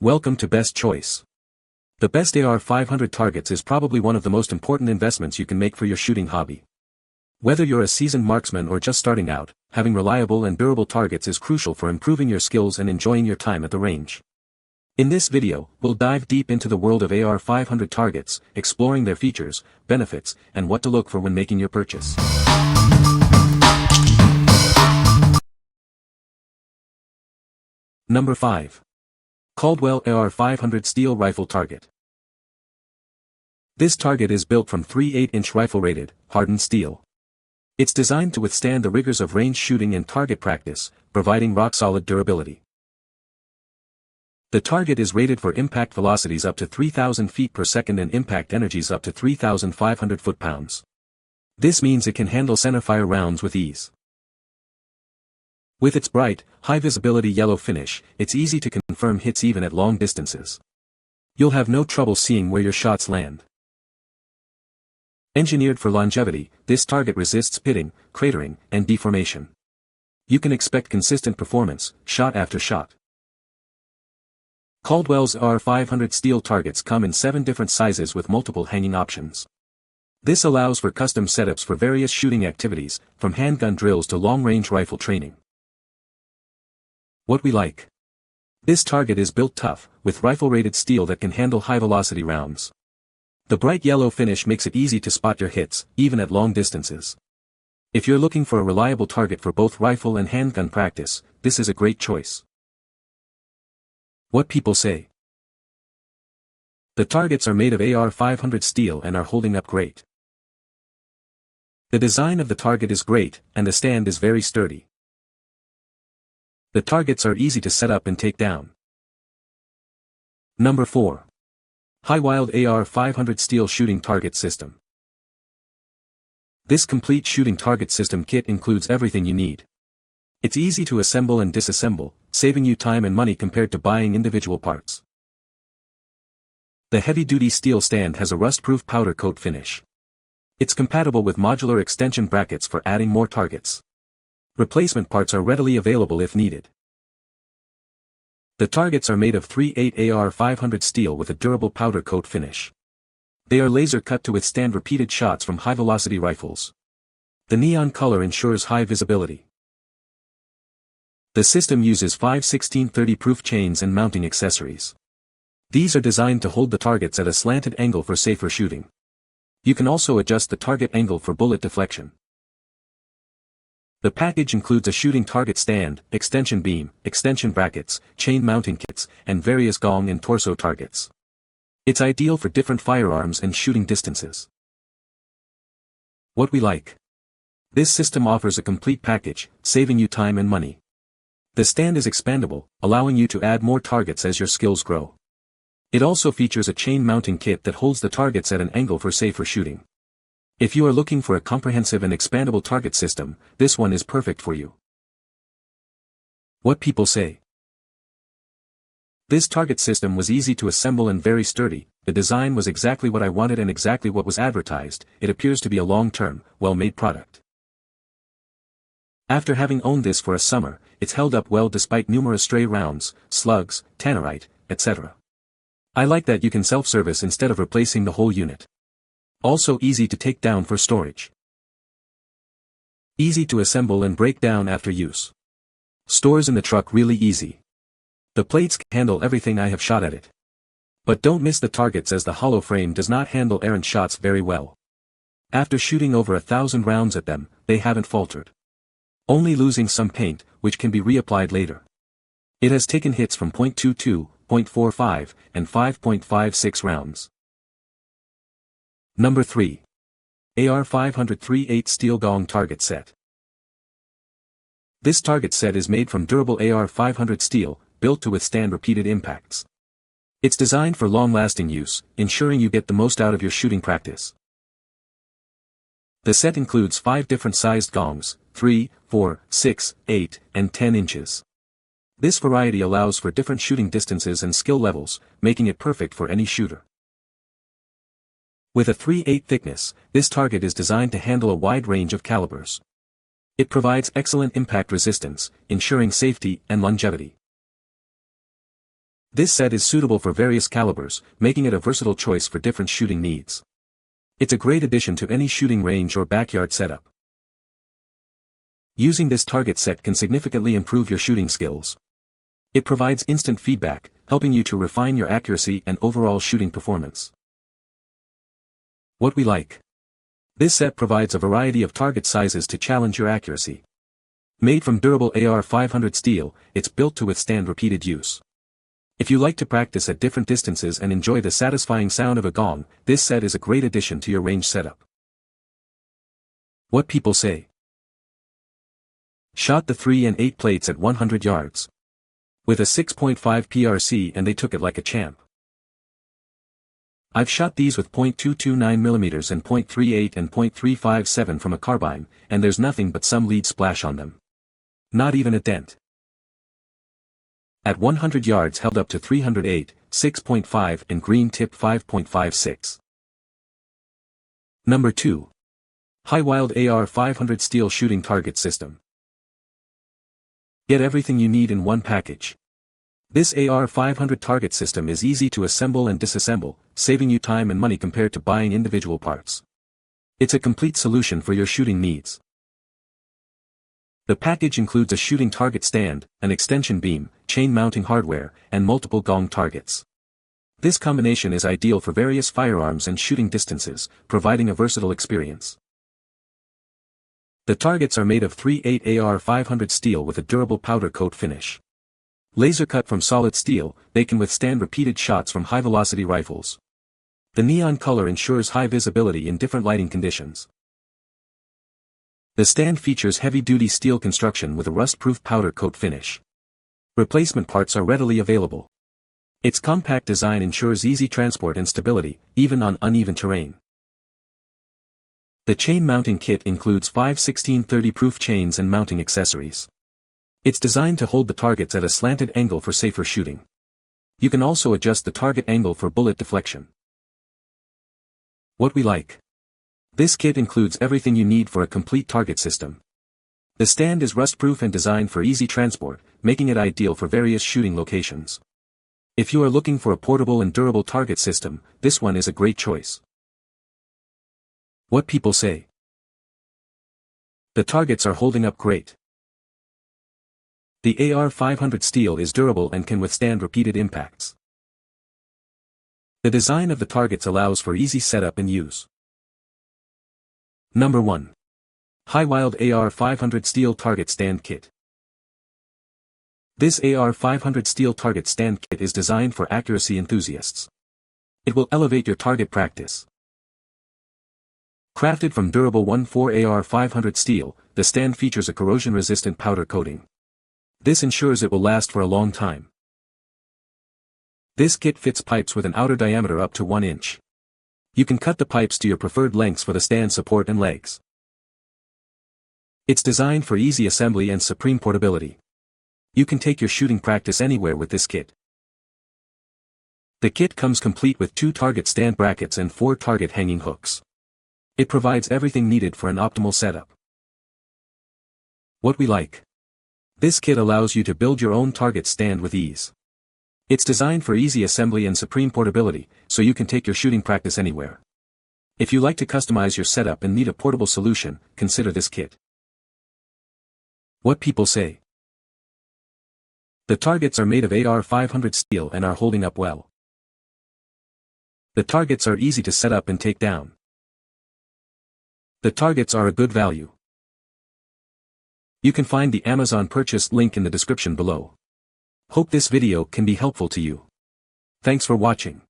Welcome to Best Choice. The best AR500 Targets is probably one of the most important investments you can make for your shooting hobby. Whether you're a seasoned marksman or just starting out, having reliable and durable targets is crucial for improving your skills and enjoying your time at the range. In this video, we'll dive deep into the world of AR500 Targets, exploring their features, benefits, and what to look for when making your purchase. Number 5. Caldwell AR500 Steel Rifle Target. This target is built from 3/8-inch rifle-rated, hardened steel. It's designed to withstand the rigors of range shooting and target practice, providing rock-solid durability. The target is rated for impact velocities up to 3,000 feet per second and impact energies up to 3,500 foot-pounds. This means it can handle centerfire rounds with ease. With its bright, high-visibility yellow finish, it's easy to confirm hits even at long distances. You'll have no trouble seeing where your shots land. Engineered for longevity, this target resists pitting, cratering, and deformation. You can expect consistent performance, shot after shot. Caldwell's AR500 steel targets come in 7 different sizes with multiple hanging options. This allows for custom setups for various shooting activities, from handgun drills to long-range rifle training. What we like. This target is built tough, with rifle-rated steel that can handle high-velocity rounds. The bright yellow finish makes it easy to spot your hits, even at long distances. If you're looking for a reliable target for both rifle and handgun practice, this is a great choice. What people say. The targets are made of AR500 steel and are holding up great. The design of the target is great, and the stand is very sturdy. The targets are easy to set up and take down. Number 4. Highwild AR500 Steel Shooting Target System. This complete shooting target system kit includes everything you need. It's easy to assemble and disassemble, saving you time and money compared to buying individual parts. The heavy-duty steel stand has a rust-proof powder coat finish. It's compatible with modular extension brackets for adding more targets. Replacement parts are readily available if needed. The targets are made of 3/8 AR500 steel with a durable powder coat finish. They are laser cut to withstand repeated shots from high-velocity rifles. The neon color ensures high visibility. The system uses 5/16-30 proof chains and mounting accessories. These are designed to hold the targets at a slanted angle for safer shooting. You can also adjust the target angle for bullet deflection. The package includes a shooting target stand, extension beam, extension brackets, chain mounting kits, and various Gong and torso targets. It's ideal for different firearms and shooting distances. What we like. This system offers a complete package, saving you time and money. The stand is expandable, allowing you to add more targets as your skills grow. It also features a chain mounting kit that holds the targets at an angle for safer shooting. If you are looking for a comprehensive and expandable target system, this one is perfect for you. What people say. This target system was easy to assemble and very sturdy. The design was exactly what I wanted and exactly what was advertised. It appears to be a long-term, well-made product. After having owned this for a summer, it's held up well despite numerous stray rounds, slugs, tannerite, etc. I like that you can self-service instead of replacing the whole unit. Also easy to take down for storage. Easy to assemble and break down after use. Stores in the truck really easy. The plates can handle everything I have shot at it. But don't miss the targets as the hollow frame does not handle errant shots very well. After shooting over 1,000 rounds at them, they haven't faltered. Only losing some paint, which can be reapplied later. It has taken hits from .22, .45, and 5.56 rounds. Number 3. AR500 3/8 Steel Gong Target Set. This target set is made from durable AR500 steel, built to withstand repeated impacts. It's designed for long-lasting use, ensuring you get the most out of your shooting practice. The set includes 5 different sized gongs, 3, 4, 6, 8, and 10 inches. This variety allows for different shooting distances and skill levels, making it perfect for any shooter. With a 3/8 thickness, this target is designed to handle a wide range of calibers. It provides excellent impact resistance, ensuring safety and longevity. This set is suitable for various calibers, making it a versatile choice for different shooting needs. It's a great addition to any shooting range or backyard setup. Using this target set can significantly improve your shooting skills. It provides instant feedback, helping you to refine your accuracy and overall shooting performance. What we like. This set provides a variety of target sizes to challenge your accuracy. Made from durable AR500 steel, it's built to withstand repeated use. If you like to practice at different distances and enjoy the satisfying sound of a gong, this set is a great addition to your range setup. What people say. Shot the 3 and 8 plates at 100 yards. With a 6.5 PRC and they took it like a champ. I've shot these with .229mm and .38 and .357 from a carbine, and there's nothing but some lead splash on them. Not even a dent. At 100 yards held up to 308, 6.5 and green tip 5.56. Number 2. Highwild AR500 Steel Shooting Target System. Get everything you need in one package. This AR500 target system is easy to assemble and disassemble, saving you time and money compared to buying individual parts. It's a complete solution for your shooting needs. The package includes a shooting target stand, an extension beam, chain mounting hardware, and multiple Gong targets. This combination is ideal for various firearms and shooting distances, providing a versatile experience. The targets are made of 3/8 AR500 steel with a durable powder coat finish. Laser cut from solid steel, they can withstand repeated shots from high-velocity rifles. The neon color ensures high visibility in different lighting conditions. The stand features heavy-duty steel construction with a rust-proof powder coat finish. Replacement parts are readily available. Its compact design ensures easy transport and stability, even on uneven terrain. The chain mounting kit includes 5 1630 proof chains and mounting accessories. It's designed to hold the targets at a slanted angle for safer shooting. You can also adjust the target angle for bullet deflection. What we like. This kit includes everything you need for a complete target system. The stand is rust-proof and designed for easy transport, making it ideal for various shooting locations. If you are looking for a portable and durable target system, this one is a great choice. What people say. The targets are holding up great. The AR500 steel is durable and can withstand repeated impacts. The design of the targets allows for easy setup and use. Number 1. Highwild AR500 Steel Target Stand Kit. This AR500 Steel Target Stand Kit is designed for accuracy enthusiasts. It will elevate your target practice. Crafted from durable 1/4 AR500 steel, the stand features a corrosion-resistant powder coating. This ensures it will last for a long time. This kit fits pipes with an outer diameter up to 1 inch. You can cut the pipes to your preferred lengths for the stand support and legs. It's designed for easy assembly and supreme portability. You can take your shooting practice anywhere with this kit. The kit comes complete with 2 target stand brackets and 4 target hanging hooks. It provides everything needed for an optimal setup. What we like. This kit allows you to build your own target stand with ease. It's designed for easy assembly and supreme portability, so you can take your shooting practice anywhere. If you like to customize your setup and need a portable solution, consider this kit. What people say. The targets are made of AR500 steel and are holding up well. The targets are easy to set up and take down. The targets are a good value. You can find the Amazon purchase link in the description below. Hope this video can be helpful to you. Thanks for watching.